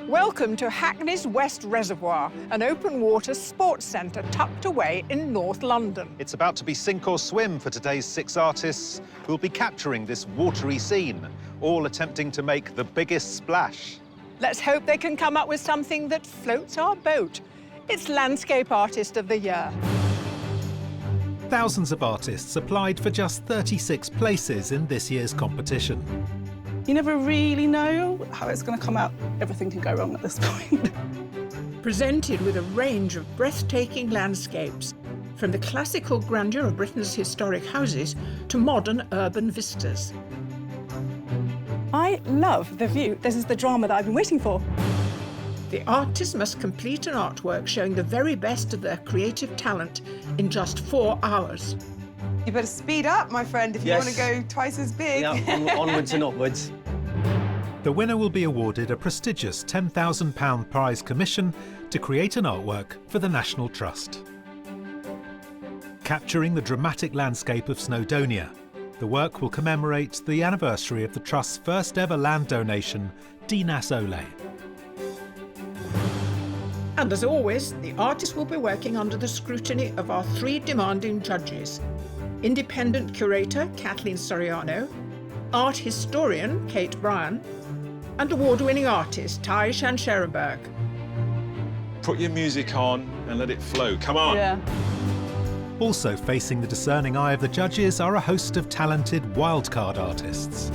Welcome to Hackney's West Reservoir, an open-water sports centre tucked away in North London. It's about to be sink or swim for today's 6 artists who'll be capturing this watery scene, all attempting to make the biggest splash. Let's hope they can come up with something that floats our boat. It's Landscape Artist of the Year. Thousands of artists applied for just 36 places in this year's competition. You never really know how it's going to come out. Everything can go wrong at this point. Presented with a range of breathtaking landscapes, from the classical grandeur of Britain's historic houses to modern urban vistas. I love the view. This is the drama that I've been waiting for. The artists must complete an artwork showing the very best of their creative talent in just 4 hours. You better speed up, my friend, if you want to go twice as big. Yeah, onwards and upwards. The winner will be awarded a prestigious £10,000 prize commission to create an artwork for the National Trust. Capturing the dramatic landscape of Snowdonia, the work will commemorate the anniversary of the Trust's first ever land donation, Dinas Ole. And as always, the artist will be working under the scrutiny of our 3 demanding judges: independent curator Kathleen Soriano, art historian Kate Bryan, and award-winning artist Tai Shanscherenberg. Put your music on and let it flow. Come on. Yeah. Also facing the discerning eye of the judges are a host of talented wildcard artists.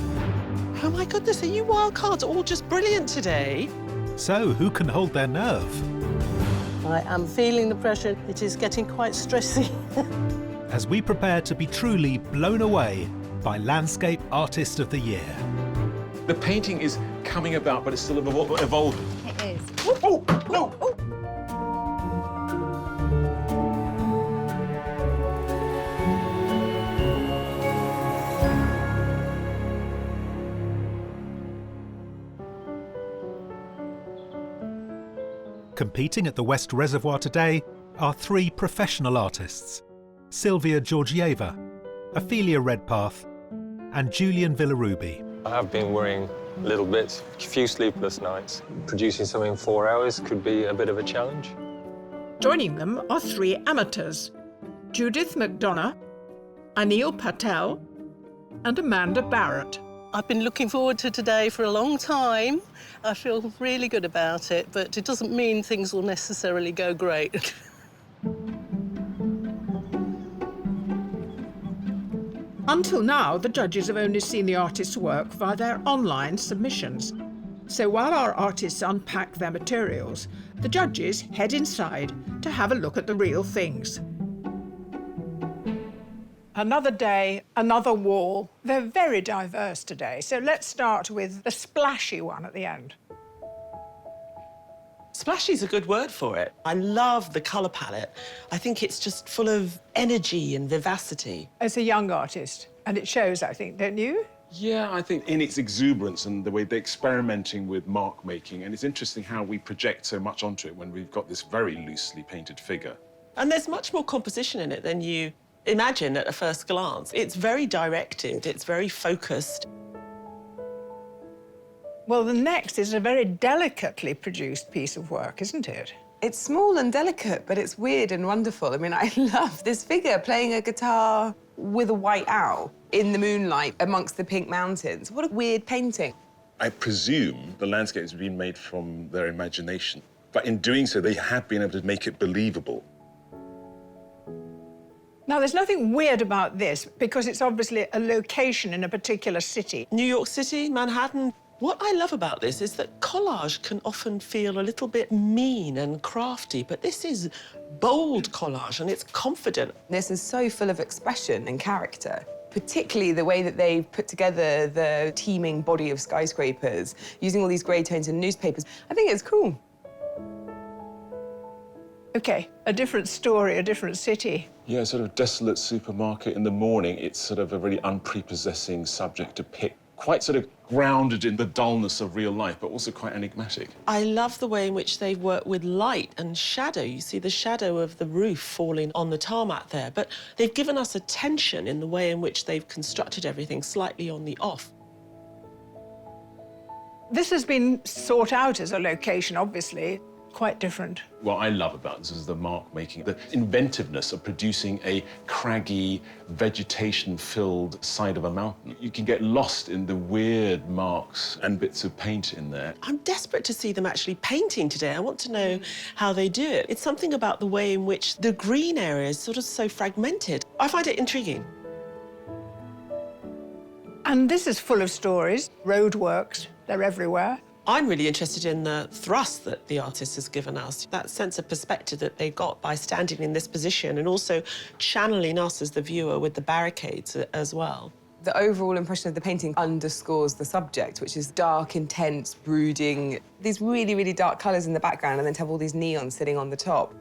Oh my goodness, are you wildcards all just brilliant today? So who can hold their nerve? I am feeling the pressure. It is getting quite stressy. As we prepare to be truly blown away by Landscape Artist of the Year. The painting is coming about, but it's still evolving. It is. Oh, no! Competing at the West Reservoir today are 3 professional artists: Sylvia Georgieva, Ophelia Redpath, and Julian Viller Rubi. I have been worrying a little bit, a few sleepless nights. Producing something in 4 hours could be a bit of a challenge. Joining them are 3 amateurs: Judith McDonough, Anil Patel, and Amanda Barrett. I've been looking forward to today for a long time. I feel really good about it, but it doesn't mean things will necessarily go great. Until now, the judges have only seen the artists' work via their online submissions. So while our artists unpack their materials, the judges head inside to have a look at the real things. Another day, another wall. They're very diverse today, so let's start with the splashy one at the end. Splashy is a good word for it. I love the colour palette. I think it's just full of energy and vivacity. As a young artist, and it shows, I think, don't you? Yeah, I think in its exuberance and the way they're experimenting with mark making, and it's interesting how we project so much onto it when we've got this very loosely painted figure. And there's much more composition in it than you imagine at a first glance. It's very directed, it's very focused. Well, the next is a very delicately produced piece of work, isn't it? It's small and delicate, but it's weird and wonderful. I mean, I love this figure playing a guitar with a white owl in the moonlight amongst the pink mountains. What a weird painting. I presume the landscape has been made from their imagination, but in doing so, they have been able to make it believable. Now, there's nothing weird about this, because it's obviously a location in a particular city. New York City, Manhattan. What I love about this is that collage can often feel a little bit mean and crafty, but this is bold collage and it's confident. This is so full of expression and character, particularly the way that they've put together the teeming body of skyscrapers, using all these grey tones and newspapers. I think it's cool. OK, a different story, a different city. Yeah, sort of desolate supermarket in the morning. It's sort of a really unprepossessing subject to pick. Quite sort of grounded in the dullness of real life, but also quite enigmatic. I love the way in which they work with light and shadow. You see the shadow of the roof falling on the tarmac there, but they've given us a tension in the way in which they've constructed everything slightly on the off. This has been sought out as a location, obviously. Quite different. What I love about this is the mark making, the inventiveness of producing a craggy, vegetation-filled side of a mountain. You can get lost in the weird marks and bits of paint in there. I'm desperate to see them actually painting today. I want to know how they do it. It's something about the way in which the green area is sort of so fragmented. I find it intriguing. And this is full of stories, roadworks, they're everywhere. I'm really interested in the thrust that the artist has given us, that sense of perspective that they got by standing in this position and also channeling us as the viewer with the barricades as well. The overall impression of the painting underscores the subject, which is dark, intense, brooding. These really, really dark colours in the background and then to have all these neons sitting on the top.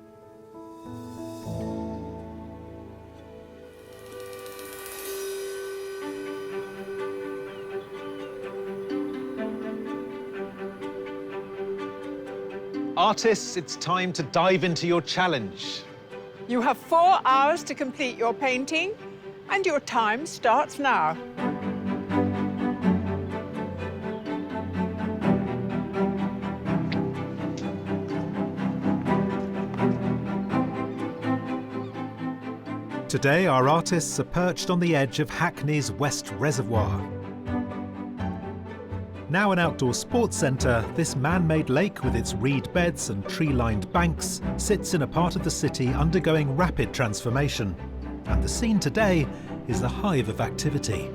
Artists, it's time to dive into your challenge. You have 4 hours to complete your painting, and your time starts now. Today, our artists are perched on the edge of Hackney's West Reservoir. Now an outdoor sports centre, this man-made lake with its reed beds and tree-lined banks sits in a part of the city undergoing rapid transformation. And the scene today is the hive of activity.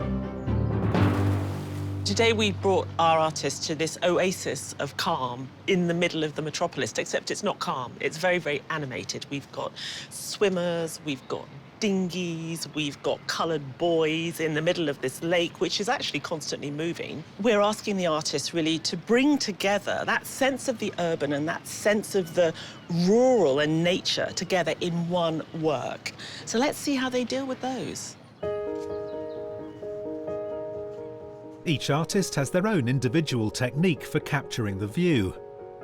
Today we brought our artists to this oasis of calm in the middle of the metropolis, except it's not calm. It's very, very animated. We've got swimmers, we've got dinghies, we've got coloured buoys in the middle of this lake, which is actually constantly moving. We're asking the artists really to bring together that sense of the urban and that sense of the rural and nature together in one work. So let's see how they deal with those. Each artist has their own individual technique for capturing the view,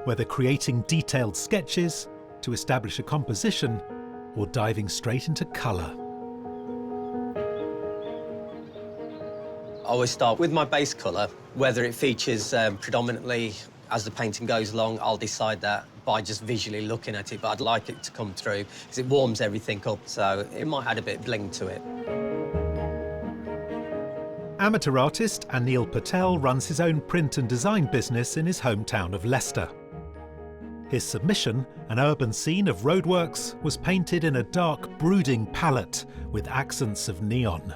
whether creating detailed sketches to establish a composition or diving straight into colour. I always start with my base colour, whether it features predominantly as the painting goes along. I'll decide that by just visually looking at it, but I'd like it to come through because it warms everything up, so it might add a bit of bling to it. Amateur artist Anil Patel runs his own print and design business in his hometown of Leicester. His submission, an urban scene of roadworks, was painted in a dark, brooding palette with accents of neon.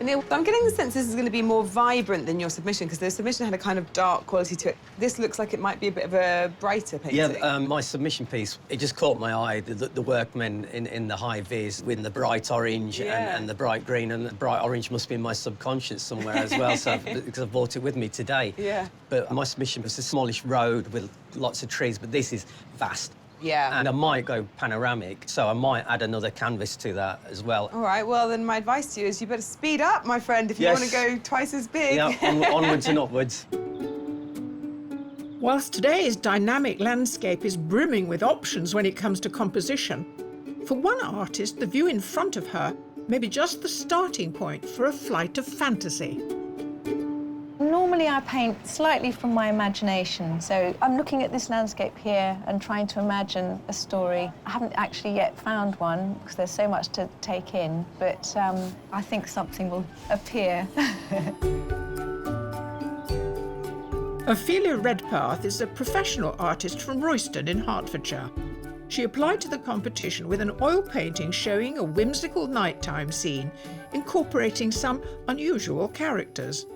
Neil, I'm getting the sense this is going to be more vibrant than your submission, because the submission had a kind of dark quality to it. This looks like it might be a bit of a brighter painting. Yeah, my submission piece, it just caught my eye, the workmen in the high vis with the bright orange and the bright green, and the bright orange must be in my subconscious somewhere as well, so because I brought it with me today. Yeah. But my submission was a smallish road with lots of trees, but this is vast. Yeah. And I might go panoramic, so I might add another canvas to that as well. All right, well, then my advice to you is you better speed up, my friend, if you want to go twice as big. Yeah, onwards and upwards. Whilst today's dynamic landscape is brimming with options when it comes to composition, for one artist, the view in front of her may be just the starting point for a flight of fantasy. Normally I paint slightly from my imagination, so I'm looking at this landscape here and trying to imagine a story. I haven't actually yet found one because there's so much to take in, but I think something will appear. Ophelia Redpath is a professional artist from Royston in Hertfordshire. She applied to the competition with an oil painting showing a whimsical nighttime scene, incorporating some unusual characters.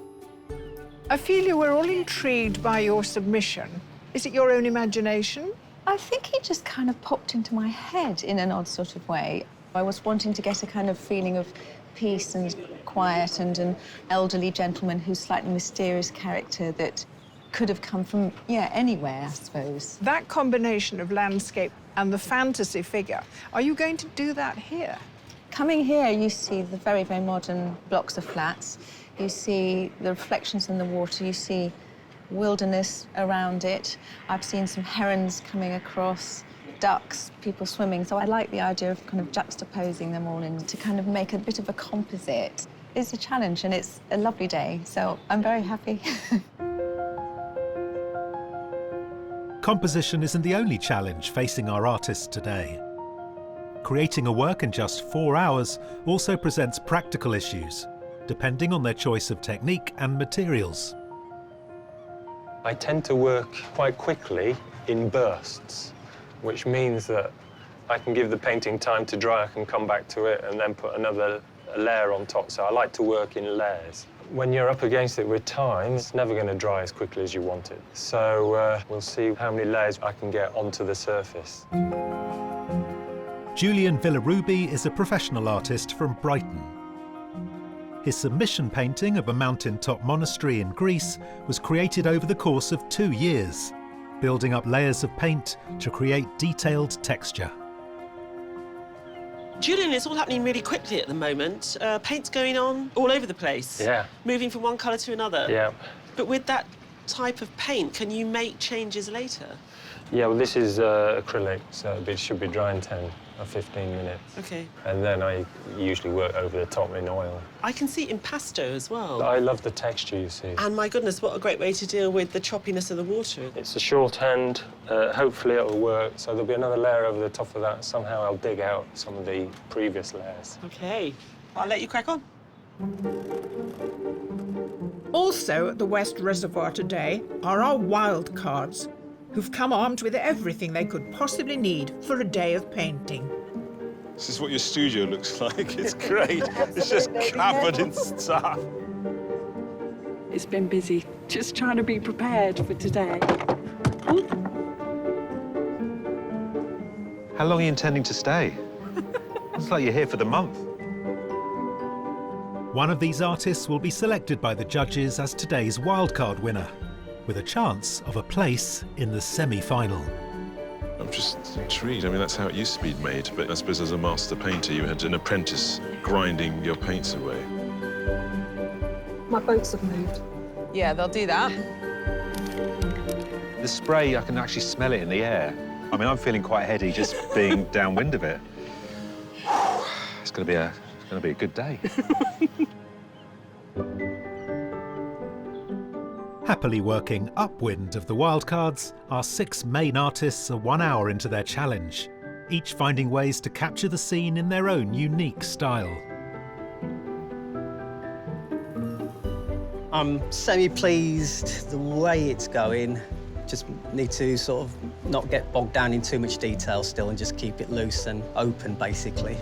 Ophelia, we're all intrigued by your submission. Is it your own imagination? I think it just kind of popped into my head in an odd sort of way. I was wanting to get a kind of feeling of peace and quiet and an elderly gentleman who's slightly mysterious character that could have come from, anywhere, I suppose. That combination of landscape and the fantasy figure, are you going to do that here? Coming here, you see the very, very modern blocks of flats. You see the reflections in the water, you see wilderness around it. I've seen some herons coming across, ducks, people swimming. So I like the idea of kind of juxtaposing them all in to kind of make a bit of a composite. is a challenge and it's a lovely day, so I'm very happy. Composition isn't the only challenge facing our artists today. Creating a work in just 4 hours also presents practical issues, depending on their choice of technique and materials. I tend to work quite quickly in bursts, which means that I can give the painting time to dry, I can come back to it and then put another layer on top. So I like to work in layers. When you're up against it with time, it's never going to dry as quickly as you want it. So we'll see how many layers I can get onto the surface. Julian Viller Rubi is a professional artist from Brighton. His submission painting of a mountain-top monastery in Greece was created over the course of 2 years, building up layers of paint to create detailed texture. Julian, it's all happening really quickly at the moment. Paint's going on all over the place. Yeah. Moving from one colour to another. Yeah. But with that type of paint, can you make changes later? Yeah, well, this is acrylic, so it should be dry in 10 or 15 minutes. OK. And then I usually work over the top in oil. I can see impasto as well. I love the texture, you see. And my goodness, what a great way to deal with the choppiness of the water. It's a shorthand. Hopefully it'll work. So there'll be another layer over the top of that. Somehow I'll dig out some of the previous layers. OK. I'll let you crack on. Also at the West Reservoir today are our wild cards, who've come armed with everything they could possibly need for a day of painting. This is what your studio looks like. It's great. It's just covered in stuff. It's been busy, just trying to be prepared for today. How long are you intending to stay? It's like you're here for the month. One of these artists will be selected by the judges as today's wildcard winner, with a chance of a place in the semi-final. I'm just intrigued. I mean, that's how it used to be made, but I suppose as a master painter, you had an apprentice grinding your paints away. My boats have moved. Yeah, they'll do that. The spray, I can actually smell it in the air. I mean, I'm feeling quite heady just being downwind of it. It's going to be a good day. Happily working upwind of the wildcards, our 6 main artists are 1 hour into their challenge, each finding ways to capture the scene in their own unique style. I'm semi-pleased the way it's going. Just need to sort of not get bogged down in too much detail still and just keep it loose and open, basically.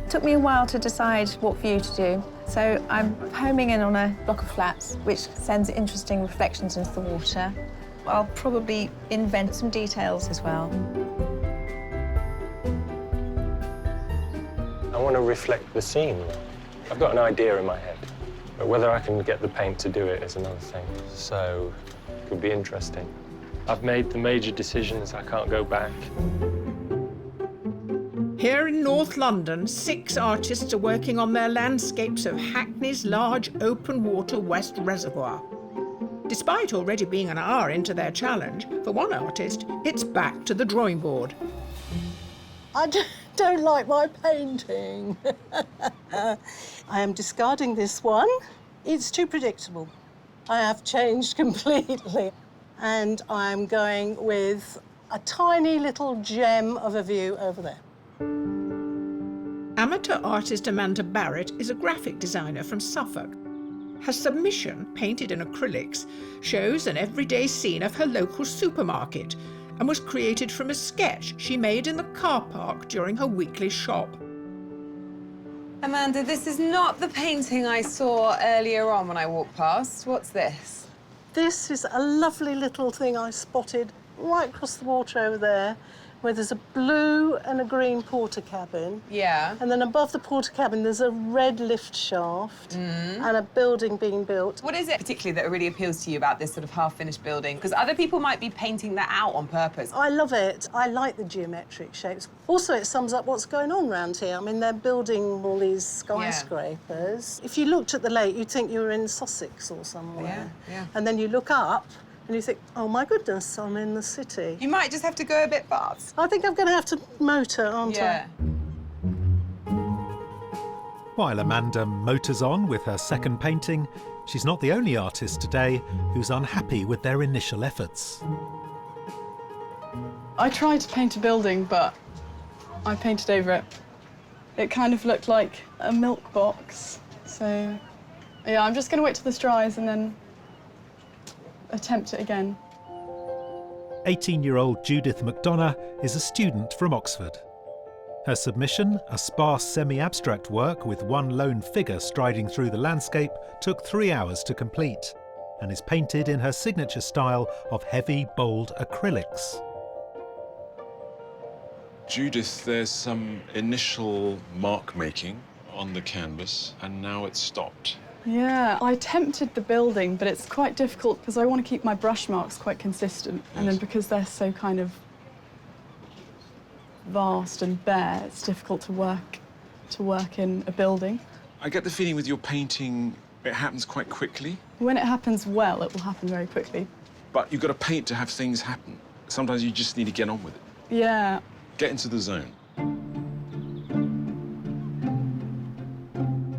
It took me a while to decide what view to do. So I'm homing in on a block of flats, which sends interesting reflections into the water. I'll probably invent some details as well. I want to reflect the scene. I've got an idea in my head, but whether I can get the paint to do it is another thing. So it could be interesting. I've made the major decisions. I can't go back. Here in North London, 6 artists are working on their landscapes of Hackney's large open-water West Reservoir. Despite already being an hour into their challenge, for one artist, it's back to the drawing board. I don't like my painting. I am discarding this one. It's too predictable. I have changed completely. And I'm going with a tiny little gem of a view over there. Amateur artist Amanda Barrett is a graphic designer from Suffolk. Her submission, painted in acrylics, shows an everyday scene of her local supermarket and was created from a sketch she made in the car park during her weekly shop. Amanda, this is not the painting I saw earlier on when I walked past. What's this? This is a lovely little thing I spotted right across the water over there, where there's a blue and a green porter cabin. Yeah. And then above the porter cabin, there's a red lift shaft and a building being built. What is it particularly that really appeals to you about this sort of half-finished building? Because other people might be painting that out on purpose. I love it. I like the geometric shapes. Also, it sums up what's going on around here. I mean, they're building all these skyscrapers. If you looked at the lake, you'd think you were in Sussex or somewhere. Yeah. And then you look up, And you think, oh my goodness, I'm in the city. You might just have to go a bit fast. I think I'm going to have to motor, aren't I? While Amanda motors on with her second painting, she's not the only artist today who's unhappy with their initial efforts. I tried to paint a building, but I painted over it. It kind of looked like a milk box. So, yeah, I'm just going to wait till this dries and then attempt it again. 18-year-old Judith McDonough is a student from Oxford. Her submission, a sparse semi-abstract work with one lone figure striding through the landscape, took 3 hours to complete and is painted in her signature style of heavy, bold acrylics. Judith, there's some initial mark making on the canvas, and now it's stopped. Yeah, I attempted the building, but it's quite difficult because I want to keep my brush marks quite consistent. Yes. And then because they're so kind of vast and bare, it's difficult to work in a building. I get the feeling with your painting, it happens quite quickly. When it happens well, it will happen very quickly. But you've got to paint to have things happen. Sometimes you just need to get on with it. Yeah. Get into the zone.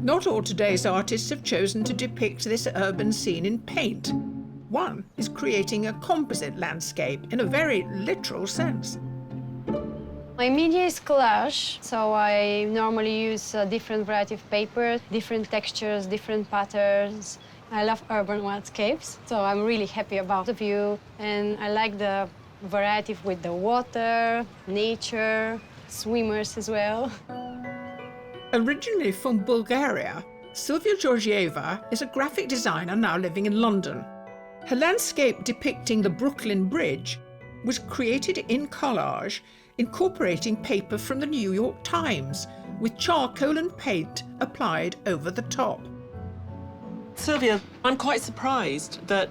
Not all today's artists have chosen to depict this urban scene in paint. One is creating a composite landscape in a very literal sense. My media is collage, so I normally use a different variety of paper, different textures, different patterns. I love urban landscapes, so I'm really happy about the view, and I like the variety with the water, nature, swimmers as well. Originally from Bulgaria, Sylvia Georgieva is a graphic designer now living in London. Her landscape depicting the Brooklyn Bridge was created in collage, incorporating paper from the New York Times, with charcoal and paint applied over the top. Sylvia, I'm quite surprised that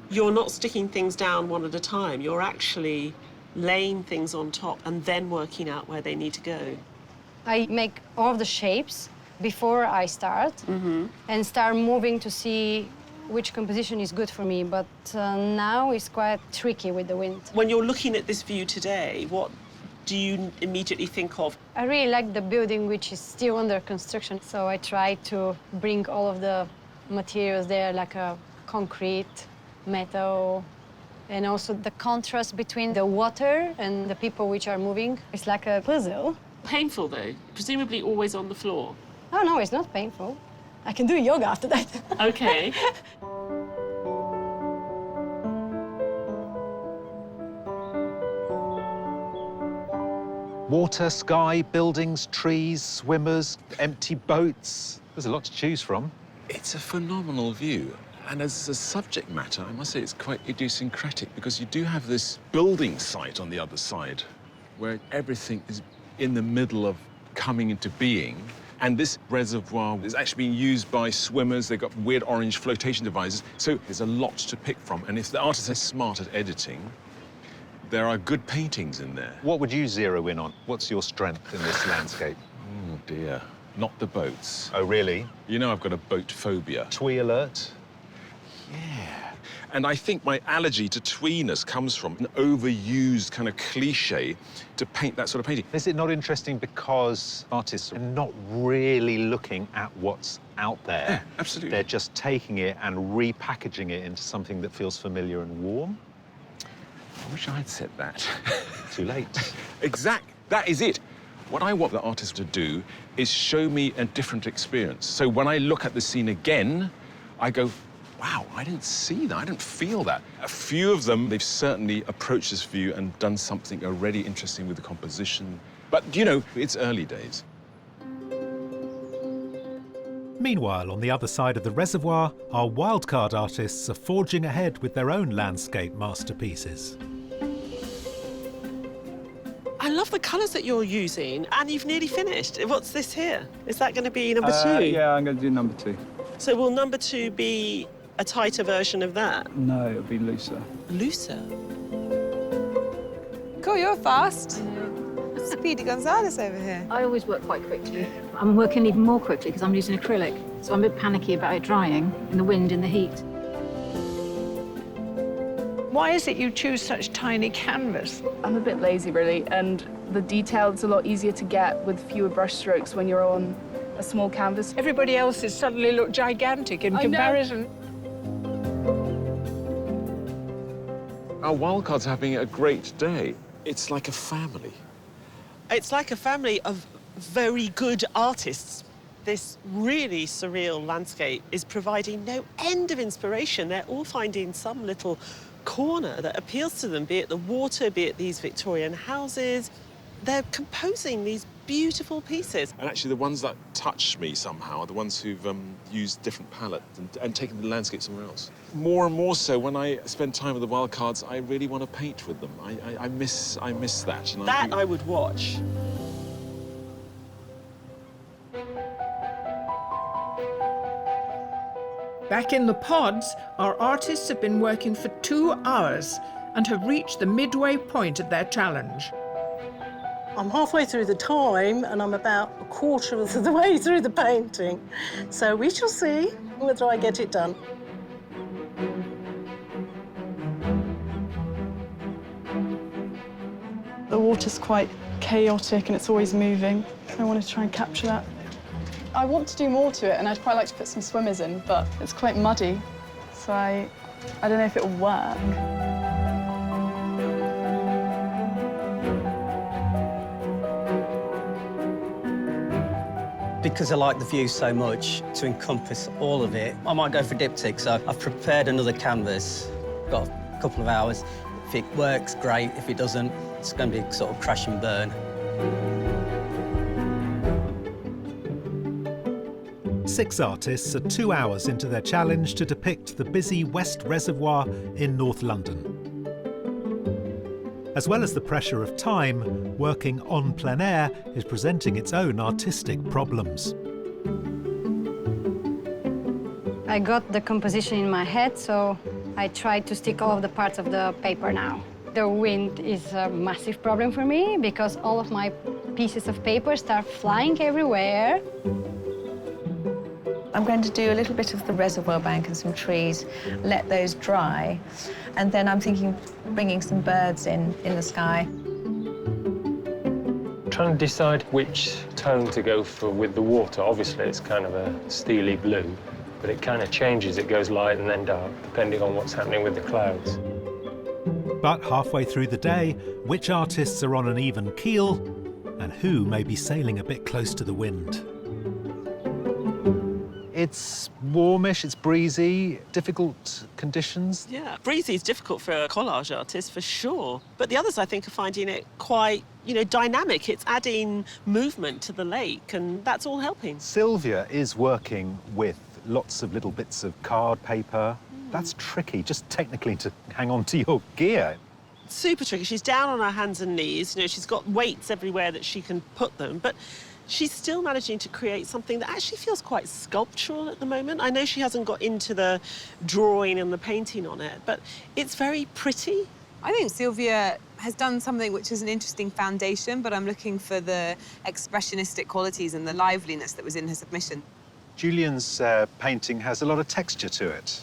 you're not sticking things down one at a time. You're actually laying things on top and then working out where they need to go. I make all of the shapes before I start and start moving to see which composition is good for me, but now it's quite tricky with the wind. When you're looking at this view today, what do you immediately think of? I really like the building, which is still under construction, so I try to bring all of the materials there, like a concrete, metal, and also the contrast between the water and the people which are moving. It's like a puzzle. Painful, though? Presumably always on the floor? Oh, no, it's not painful. I can do yoga after that. OK. Water, sky, buildings, trees, swimmers, empty boats. There's a lot to choose from. It's a phenomenal view. And as a subject matter, I must say it's quite idiosyncratic, because you do have this building site on the other side where everything is in the middle of coming into being. And this reservoir is actually being used by swimmers. They've got weird orange flotation devices. So there's a lot to pick from. And if the artist is smart at editing, there are good paintings in there. What would you zero in on? What's your strength in this landscape? Oh, dear. Not the boats. Oh, really? You know I've got a boat phobia. Twee alert? Yeah. And I think my allergy to tweeness comes from an overused kind of cliche to paint that sort of painting. Is it not interesting because artists are not really looking at what's out there? Yeah, absolutely. They're just taking it and repackaging it into something that feels familiar and warm? I wish I'd said that. Too late. Exactly. That is it. What I want the artist to do is show me a different experience. So when I look at the scene again, I go, wow, I didn't see that, I didn't feel that. A few of them, they've certainly approached this view and done something already interesting with the composition. But, you know, it's early days. Meanwhile, on the other side of the reservoir, our wildcard artists are forging ahead with their own landscape masterpieces. I love the colours that you're using, and you've nearly finished. What's this here? Is that going to be number two? Yeah, I'm going to do number two. So will number two be a tighter version of that? No, it'll be looser. Looser? Cool, you're fast. Speedy Gonzales over here. I always work quite quickly. I'm working even more quickly because I'm using acrylic, so I'm a bit panicky about it drying in the wind, in the heat. Why is it you choose such tiny canvas? I'm a bit lazy, really, and the detail is a lot easier to get with fewer brush strokes when you're on a small canvas. Everybody else's suddenly look gigantic in comparison. Our wildcards are having a great day. It's like a family. It's like a family of very good artists. This really surreal landscape is providing no end of inspiration. They're all finding some little corner that appeals to them, be it the water, be it these Victorian houses. They're composing these beautiful pieces. And actually, the ones that touch me somehow are the ones who've used different palettes and taken the landscape somewhere else. More and more so, when I spend time with the wildcards, I really want to paint with them. I miss that. And That I would watch. Back in the pods, our artists have been working for 2 hours and have reached the midway point of their challenge. I'm halfway through the time and I'm about a quarter of the way through the painting. So we shall see whether I get it done. The water's quite chaotic and it's always moving, so I want to try and capture that. I want to do more to it, and I'd quite like to put some swimmers in, but it's quite muddy, so I don't know if it'll work. Because I like the view so much, to encompass all of it, I might go for diptych. So I've prepared another canvas, got a couple of hours. If it works, great. If it doesn't, it's going to be sort of crash and burn. 6 artists are 2 hours into their challenge to depict the busy West Reservoir in North London. As well as the pressure of time, working on plein air is presenting its own artistic problems. I got the composition in my head, so I tried to stick all of the parts of the paper now. The wind is a massive problem for me because all of my pieces of paper start flying everywhere. I'm going to do a little bit of the reservoir bank and some trees, let those dry, and then I'm thinking of bringing some birds in the sky. Trying to decide which tone to go for with the water. Obviously, it's kind of a steely blue, but it kind of changes. It goes light and then dark, depending on what's happening with the clouds. But halfway through the day, which artists are on an even keel and who may be sailing a bit close to the wind? It's warmish, it's breezy, difficult conditions. Yeah, breezy is difficult for a collage artist, for sure. But the others, I think, are finding it quite, dynamic. It's adding movement to the lake, and that's all helping. Sylvia is working with lots of little bits of card paper. That's tricky, just technically, to hang on to your gear. Super tricky. She's down on her hands and knees. She's got weights everywhere that she can put them, but she's still managing to create something that actually feels quite sculptural at the moment. I know she hasn't got into the drawing and the painting on it, but it's very pretty. I think Sylvia has done something which is an interesting foundation, but I'm looking for the expressionistic qualities and the liveliness that was in her submission. Julian's painting has a lot of texture to it.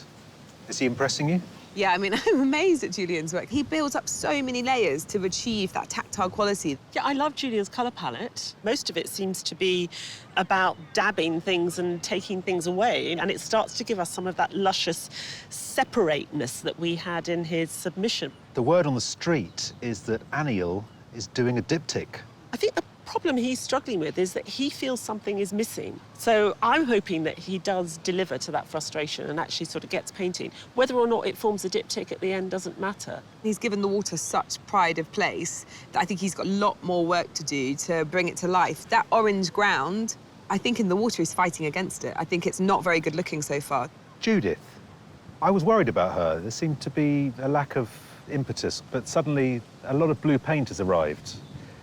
Is he impressing you? Yeah, I mean, I'm amazed at Julian's work. He builds up so many layers to achieve that tactile quality. Yeah, I love Julian's colour palette. Most of it seems to be about dabbing things and taking things away, and it starts to give us some of that luscious separateness that we had in his submission. The word on the street is that Aniel is doing a diptych. I think the problem he's struggling with is that he feels something is missing. So I'm hoping that he does deliver to that frustration and actually sort of gets painting. Whether or not it forms a diptych at the end doesn't matter. He's given the water such pride of place that I think he's got a lot more work to do to bring it to life. That orange ground, I think in the water is fighting against it. I think it's not very good looking so far. Judith, I was worried about her. There seemed to be a lack of impetus, but suddenly a lot of blue paint has arrived.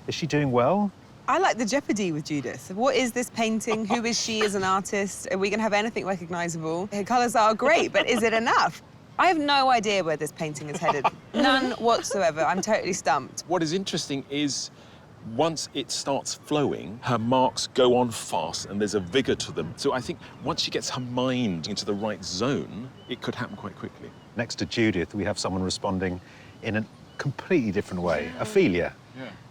Is she doing well? I like the jeopardy with Judith. What is this painting? Who is she as an artist? Are we going to have anything recognisable? Her colours are great, but is it enough? I have no idea where this painting is headed. None whatsoever. I'm totally stumped. What is interesting is once it starts flowing, her marks go on fast and there's a vigour to them. So I think once she gets her mind into the right zone, it could happen quite quickly. Next to Judith, we have someone responding in a completely different way. Ophelia.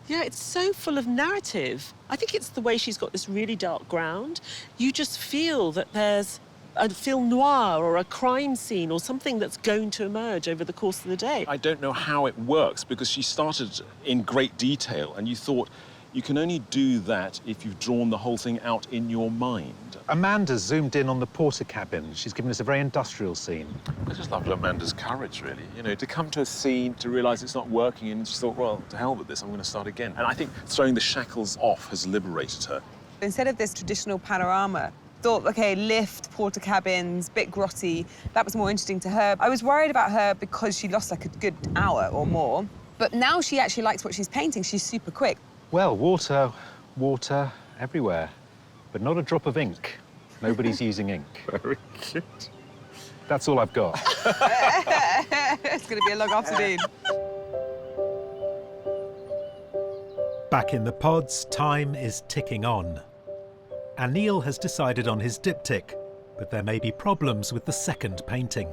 Yeah, it's so full of narrative. I think it's the way she's got this really dark ground. You just feel that there's a film noir or a crime scene or something that's going to emerge over the course of the day. I don't know how it works because she started in great detail and you thought you can only do that if you've drawn the whole thing out in your mind. Amanda's zoomed in on the porter cabin. She's given us a very industrial scene. I just loved Amanda's courage, really. You know, to come to a scene, to realise it's not working, and she thought, well, to hell with this, I'm going to start again. And I think throwing the shackles off has liberated her. Instead of this traditional panorama, thought, OK, lift, porter cabins, bit grotty, that was more interesting to her. I was worried about her because she lost like a good hour or more. But now she actually likes what she's painting. She's super quick. Well, water everywhere, but not a drop of ink. Nobody's using ink. Very good. That's all I've got. It's going to be a long afternoon. Back in the pods, time is ticking on. And Neil has decided on his diptych, but there may be problems with the second painting.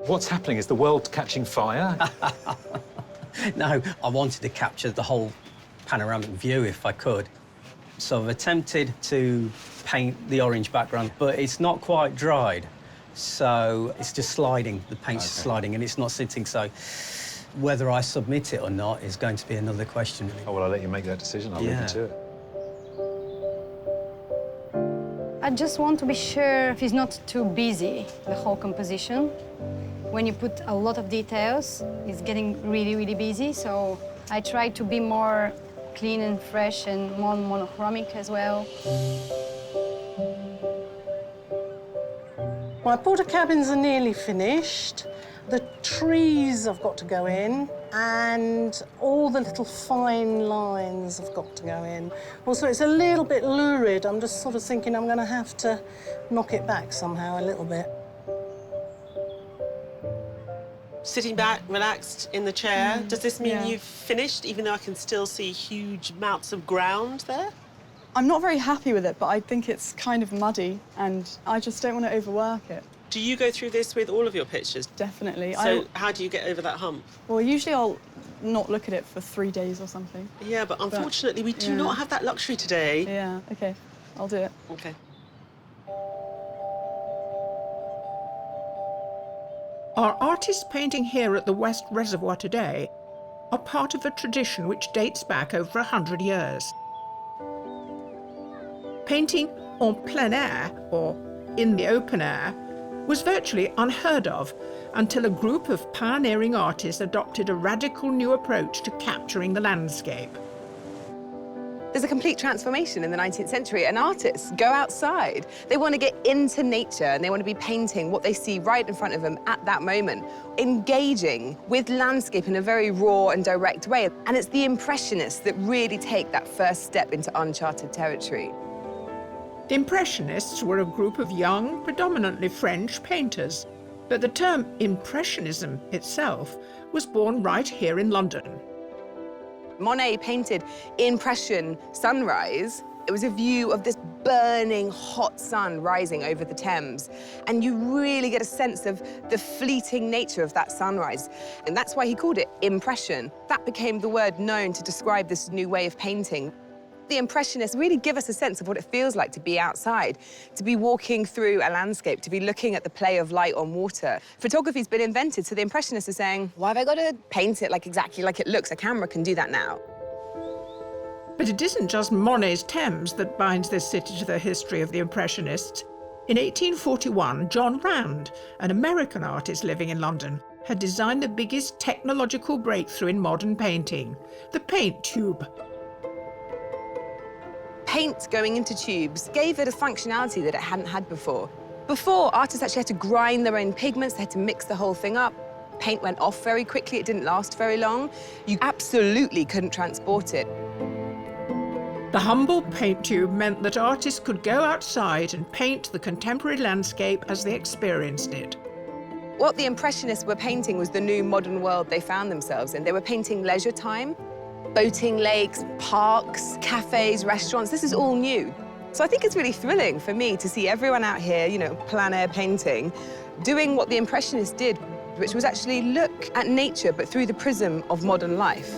What's happening? Is the world catching fire? No, I wanted to capture the whole panoramic view if I could. So I've attempted to paint the orange background, but it's not quite dried. So it's just sliding, the paint's sliding and it's not sitting. So whether I submit it or not is going to be another question. Oh, well, I'll let you make that decision. I'll leave you to it. I just want to be sure if it's not too busy, the whole composition. When you put a lot of details, it's getting really, really busy. So I try to be more clean and fresh and more monochromic as well. My porter cabins are nearly finished. The trees have got to go in, and all the little fine lines have got to go in. Also, it's a little bit lurid. I'm just sort of thinking I'm going to have to knock it back somehow a little bit. Sitting back, relaxed in the chair, does this mean you've finished, even though I can still see huge amounts of ground there? I'm not very happy with it, but I think it's kind of muddy, and I just don't want to overwork it. Do you go through this with all of your pictures? Definitely. So how do you get over that hump? Well, usually I'll not look at it for 3 days or something. Yeah, but unfortunately we do not have that luxury today. Yeah, OK. I'll do it. OK. Our artists painting here at the West Reservoir today are part of a tradition which dates back over 100 years. Painting en plein air, or in the open air, was virtually unheard of until a group of pioneering artists adopted a radical new approach to capturing the landscape. There's a complete transformation in the 19th century, and artists go outside. They want to get into nature, and they want to be painting what they see right in front of them at that moment, engaging with landscape in a very raw and direct way. And it's the Impressionists that really take that first step into uncharted territory. The Impressionists were a group of young, predominantly French painters, but the term Impressionism itself was born right here in London. Monet painted Impression sunrise. It was a view of this burning hot sun rising over the Thames. And you really get a sense of the fleeting nature of that sunrise. And that's why he called it impression. That became the word known to describe this new way of painting. The Impressionists really give us a sense of what it feels like to be outside, to be walking through a landscape, to be looking at the play of light on water. Photography's been invented, so the Impressionists are saying, why have I got to paint it exactly like it looks? A camera can do that now. But it isn't just Monet's Thames that binds this city to the history of the Impressionists. In 1841, John Rand, an American artist living in London, had designed the biggest technological breakthrough in modern painting, the paint tube. Paint going into tubes gave it a functionality that it hadn't had before. Before, artists actually had to grind their own pigments, they had to mix the whole thing up. Paint went off very quickly, it didn't last very long. You absolutely couldn't transport it. The humble paint tube meant that artists could go outside and paint the contemporary landscape as they experienced it. What the Impressionists were painting was the new modern world they found themselves in. They were painting leisure time. Boating lakes, parks, cafes, restaurants, this is all new. So I think it's really thrilling for me to see everyone out here, you know, plein air painting, doing what the Impressionists did, which was actually look at nature, but through the prism of modern life.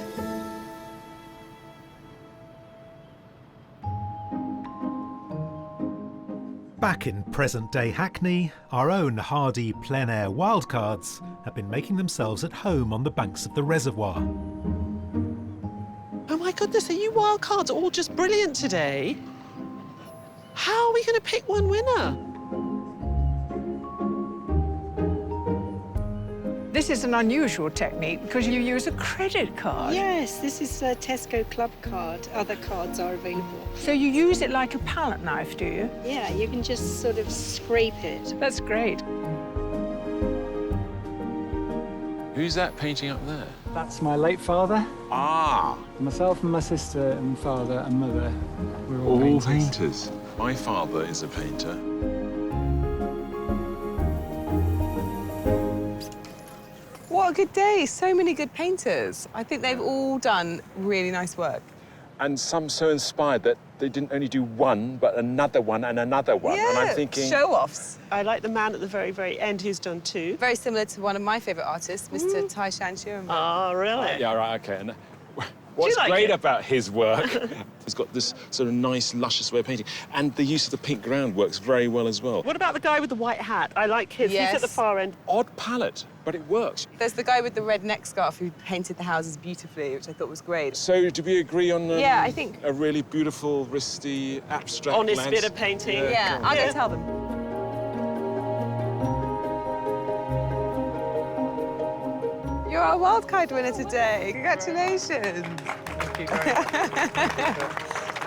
Back in present-day Hackney, our own hardy plein-air wildcards have been making themselves at home on the banks of the reservoir. Oh my goodness, are you wild cards all just brilliant today? How are we going to pick one winner? This is an unusual technique because you use a credit card. Yes, this is a Tesco Club card. Other cards are available. So you use it like a palette knife, do you? Yeah, you can just sort of scrape it. That's great. Who's that painting up there? That's my late father. Ah! Myself and my sister and father and mother, we're all All painters. painters. My father is a painter. What a good day. So many good painters. I think they've all done really nice work. And some so inspired that they didn't only do one, but another one and another one. Yeah, And I'm thinking... show-offs. I like the man at the very, very end who's done two. Very similar to one of my favourite artists, Mr. Tai Shan Shuren. Oh, really? Yeah, right, OK. And what's like great it? about his work, he's got this sort of nice, luscious way of painting. And the use of the pink ground works very well as well. What about the guy with the white hat? I like his. Yes. He's at the far end. Odd palette, but it works. There's the guy with the red neck scarf who painted the houses beautifully, which I thought was great. So do we agree on Yeah, I think- a really beautiful, wristy, abstract Honest lands- bit of painting. Yeah, go on. I'll go tell them. You're our wildcard winner today. Congratulations. Thank you very much.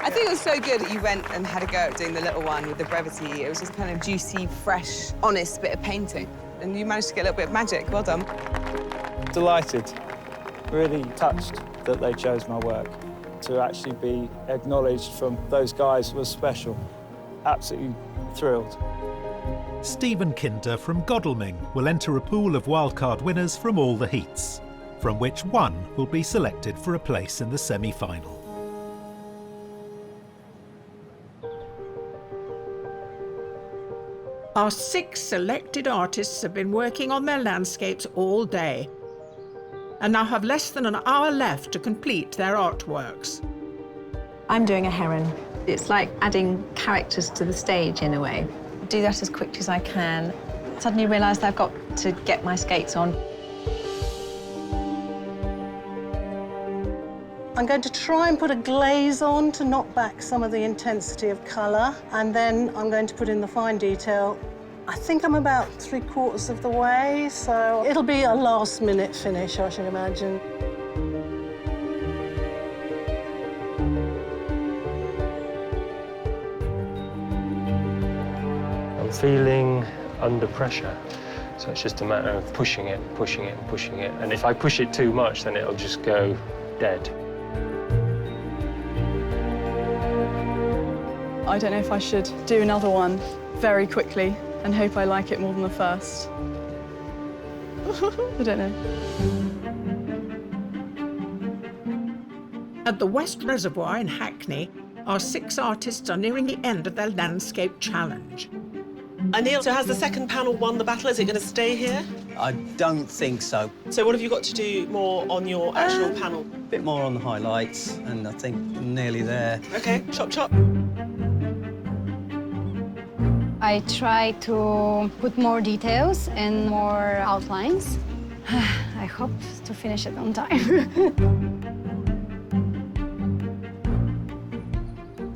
I think it was so good that you went and had a go at doing the little one with the brevity. It was just kind of juicy, fresh, honest bit of painting. And you managed to get a little bit of magic. Well done. Delighted, really touched that they chose my work. To actually be acknowledged from those guys was special. Absolutely thrilled. Stephen Kinder from Godalming will enter a pool of wildcard winners from all the heats, from which one will be selected for a place in the semi-final. Our 6 selected artists have been working on their landscapes all day and now have less than an hour left to complete their artworks. I'm doing a heron. It's like adding characters to the stage in a way. Do that as quickly as I can. Suddenly realised I've got to get my skates on. I'm going to try and put a glaze on to knock back some of the intensity of colour, and then I'm going to put in the fine detail. I think I'm about 3/4 of the way, so it'll be a last-minute finish, I should imagine. I'm feeling under pressure. So it's just a matter of pushing it, pushing it, pushing it. And if I push it too much, then it'll just go dead. I don't know if I should do another one very quickly and hope I like it more than the first. I don't know. At the West Reservoir in Hackney, our 6 artists are nearing the end of their landscape challenge. Neil, so has the second panel won the battle? Is it going to stay here? I don't think so. So what have you got to do more on your actual panel? A bit more on the highlights, and I think I'm nearly there. OK, chop, chop. I try to put more details and more outlines. I hope to finish it on time.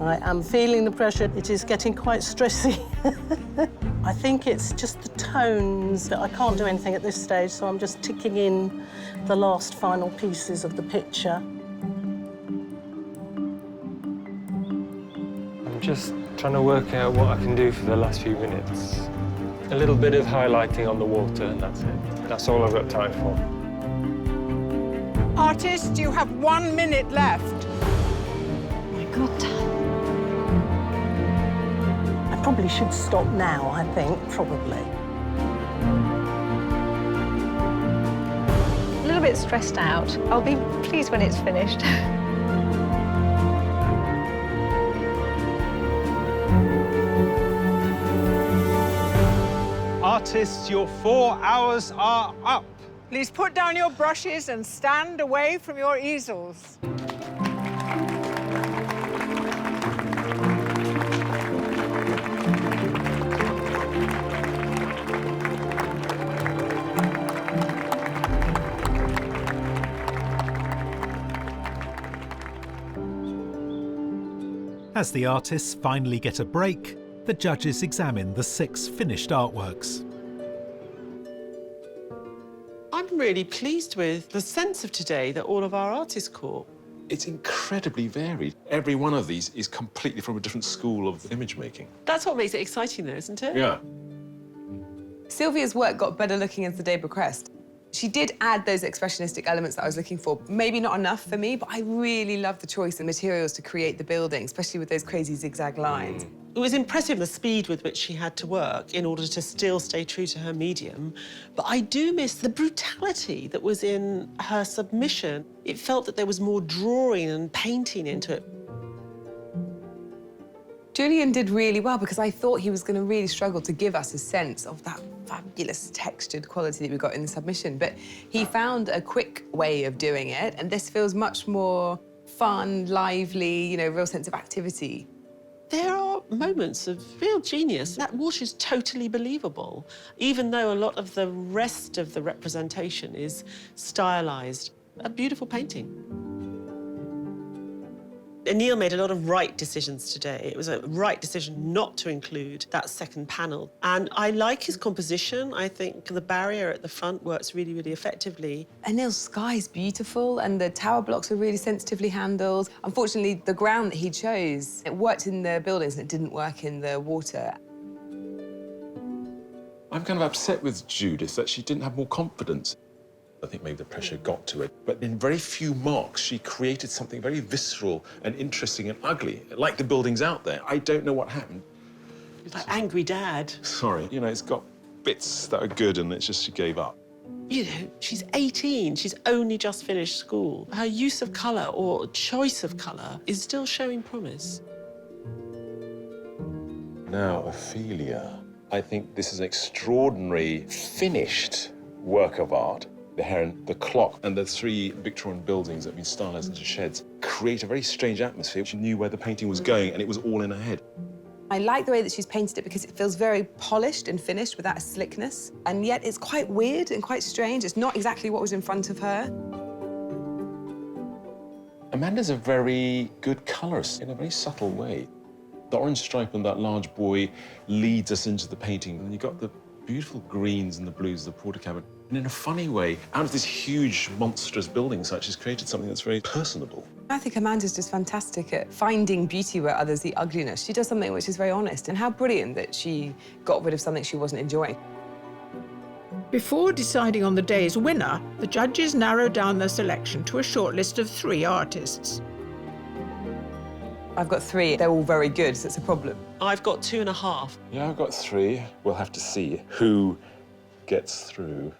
I am feeling the pressure. It is getting quite stressy. I think it's just the tones. I can't do anything at this stage, so I'm just ticking in the last final pieces of the picture. I'm just trying to work out what I can do for the last few minutes. A little bit of highlighting on the water, and that's it. That's all I've got time for. Artists, you have 1 minute left. Oh my God. I probably should stop now, I think, probably. A little bit stressed out. I'll be pleased when it's finished. Artists, your 4 hours are up. Please put down your brushes and stand away from your easels. As the artists finally get a break, the judges examine the 6 finished artworks. I'm really pleased with the sense of today that all of our artists caught. It's incredibly varied. Every one of these is completely from a different school of image making. That's what makes it exciting, though, isn't it? Yeah. Sylvia's work got better looking as the day progressed. She did add those expressionistic elements that I was looking for. Maybe not enough for me, but I really love the choice of materials to create the building, especially with those crazy zigzag lines. It was impressive, the speed with which she had to work in order to still stay true to her medium. But I do miss the brutality that was in her submission. It felt that there was more drawing and painting into it. Julian did really well because I thought he was going to really struggle to give us a sense of that fabulous textured quality that we got in the submission. But he found a quick way of doing it, and this feels much more fun, lively, you know, real sense of activity. There are moments of real genius. That wash is totally believable, even though a lot of the rest of the representation is stylized. A beautiful painting. Neil made a lot of right decisions today. It was a right decision not to include that second panel. And I like his composition. I think the barrier at the front works really, really effectively. And Neil's sky is beautiful, and the tower blocks are really sensitively handled. Unfortunately, the ground that he chose, it worked in the buildings and it didn't work in the water. I'm kind of upset with Judith that she didn't have more confidence. I think maybe the pressure got to it. But in very few marks, she created something very visceral and interesting and ugly, like the buildings out there. I don't know what happened. It's like Angry Dad. Sorry, you know, it's got bits that are good and it's just she gave up. You know, she's 18. She's only just finished school. Her use of colour or choice of colour is still showing promise. Now, Ophelia. I think this is an extraordinary, finished work of art. The heron, the clock, and the 3 Victorian buildings that have been stylized into sheds create a very strange atmosphere. She knew where the painting was going, and it was all in her head. I like the way that she's painted it because it feels very polished and finished without a slickness, and yet it's quite weird and quite strange. It's not exactly what was in front of her. Amanda's a very good colorist in a very subtle way. The orange stripe on that large buoy leads us into the painting, and you've got the beautiful greens and the blues of the porter cabin. And in a funny way, out of this huge, monstrous building site, she's created something that's very personable. I think Amanda's just fantastic at finding beauty where others see ugliness. She does something which is very honest, and how brilliant that she got rid of something she wasn't enjoying. Before deciding on the day's winner, the judges narrowed down their selection to a shortlist of 3 artists. I've got 3. They're all very good, so it's a problem. I've got 2.5. Yeah, I've got 3. We'll have to see who gets through.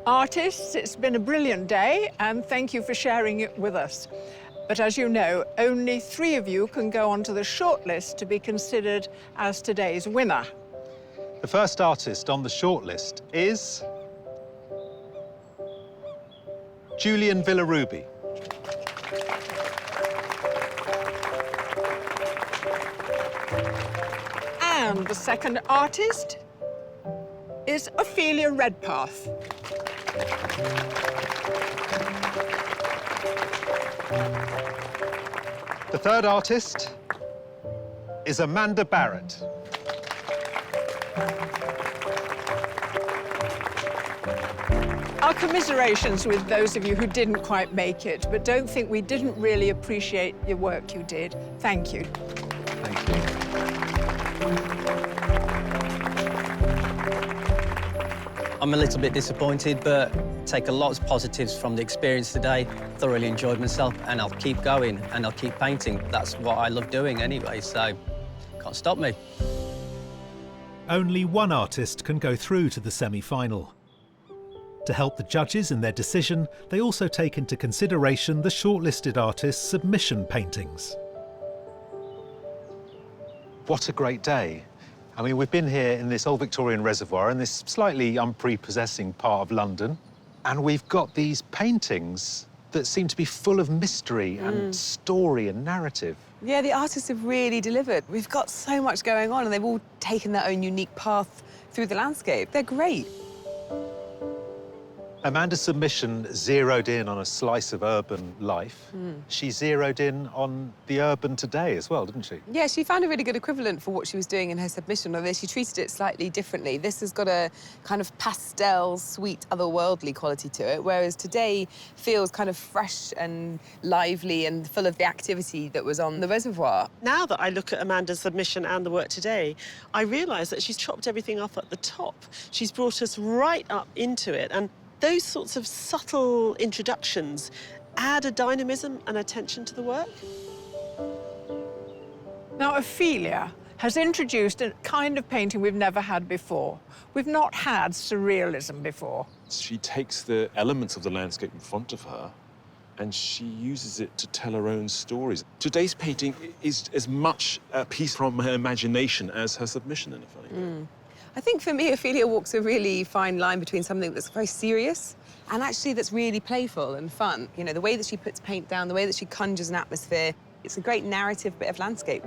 Artists, it's been a brilliant day, and thank you for sharing it with us. But as you know, only 3 of you can go onto the shortlist to be considered as today's winner. The first artist on the shortlist is Julian Viller Rubi. And the second artist is Ophelia Redpath. The third artist is Amanda Barrett. Our commiserations with those of you who didn't quite make it, but don't think we didn't really appreciate your work you did. Thank you. Thank you. I'm a little bit disappointed, but take a lot of positives from the experience today. Thoroughly enjoyed myself, and I'll keep going, and I'll keep painting. That's what I love doing anyway, so can't stop me. Only one artist can go through to the semi-final. To help the judges in their decision, they also take into consideration the shortlisted artists' submission paintings. What a great day. I mean, we've been here in this old Victorian reservoir in this slightly unprepossessing part of London, and we've got these paintings that seem to be full of mystery and story and narrative. Yeah, the artists have really delivered. We've got so much going on, and they've all taken their own unique path through the landscape. They're great. Amanda's submission zeroed in on a slice of urban life. She zeroed in on the urban today as well, didn't she? Yeah, she found a really good equivalent for what she was doing in her submission, although she treated it slightly differently. This has got a kind of pastel, sweet, otherworldly quality to it, whereas today feels kind of fresh and lively and full of the activity that was on the reservoir. Now that I look at Amanda's submission and the work today, I realise that she's chopped everything up at the top. She's brought us right up into it, and those sorts of subtle introductions add a dynamism and a tension to the work. Now, Ophelia has introduced a kind of painting we've never had before. We've not had surrealism before. She takes the elements of the landscape in front of her and she uses it to tell her own stories. Today's painting is as much a piece from her imagination as her submission, in a funny way. I think for me, Ophelia walks a really fine line between something that's very serious and actually that's really playful and fun. You know, the way that she puts paint down, the way that she conjures an atmosphere. It's a great narrative bit of landscape.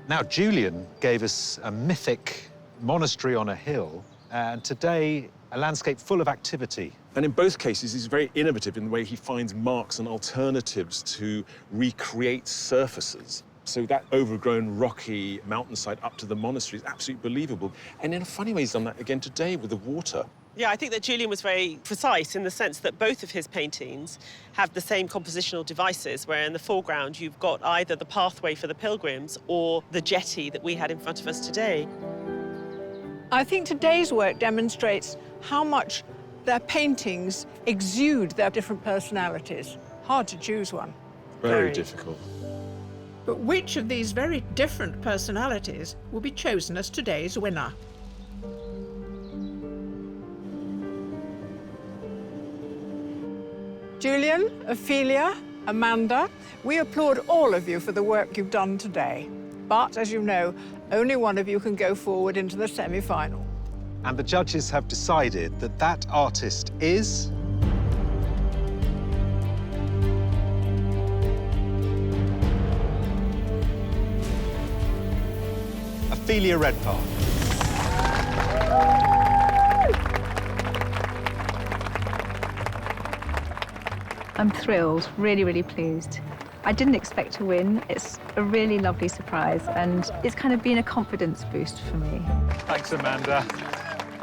Now, Julian gave us a mythic monastery on a hill, and today, a landscape full of activity. And in both cases, he's very innovative in the way he finds marks and alternatives to recreate surfaces. So that overgrown, rocky mountainside up to the monastery is absolutely believable. And in a funny way, he's done that again today with the water. Yeah, I think that Julian was very precise in the sense that both of his paintings have the same compositional devices, where in the foreground you've got either the pathway for the pilgrims or the jetty that we had in front of us today. I think today's work demonstrates how much their paintings exude their different personalities. Hard to choose one. Very difficult. But which of these very different personalities will be chosen as today's winner? Julian, Ophelia, Amanda, we applaud all of you for the work you've done today. But, as you know, only one of you can go forward into the semi-final. And the judges have decided that that artist is... Ophelia Redpath. I'm thrilled, really, really pleased. I didn't expect to win. It's a really lovely surprise, and it's kind of been a confidence boost for me. Thanks, Amanda.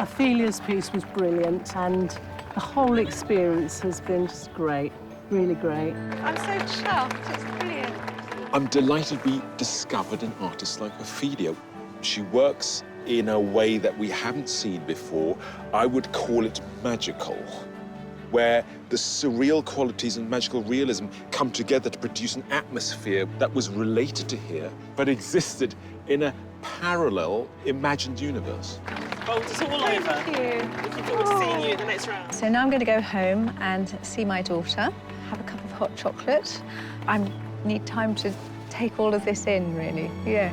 Ophelia's piece was brilliant, and the whole experience has been just great, really great. I'm so chuffed, it's brilliant. I'm delighted we discovered an artist like Ophelia. She works in a way that we haven't seen before. I would call it magical, where the surreal qualities and magical realism come together to produce an atmosphere that was related to here, but existed in a parallel, imagined universe. Well, it's all over. Thank you. Looking forward to seeing you in the next round. So now I'm going to go home and see my daughter, have a cup of hot chocolate. I need time to take all of this in, really. Yeah.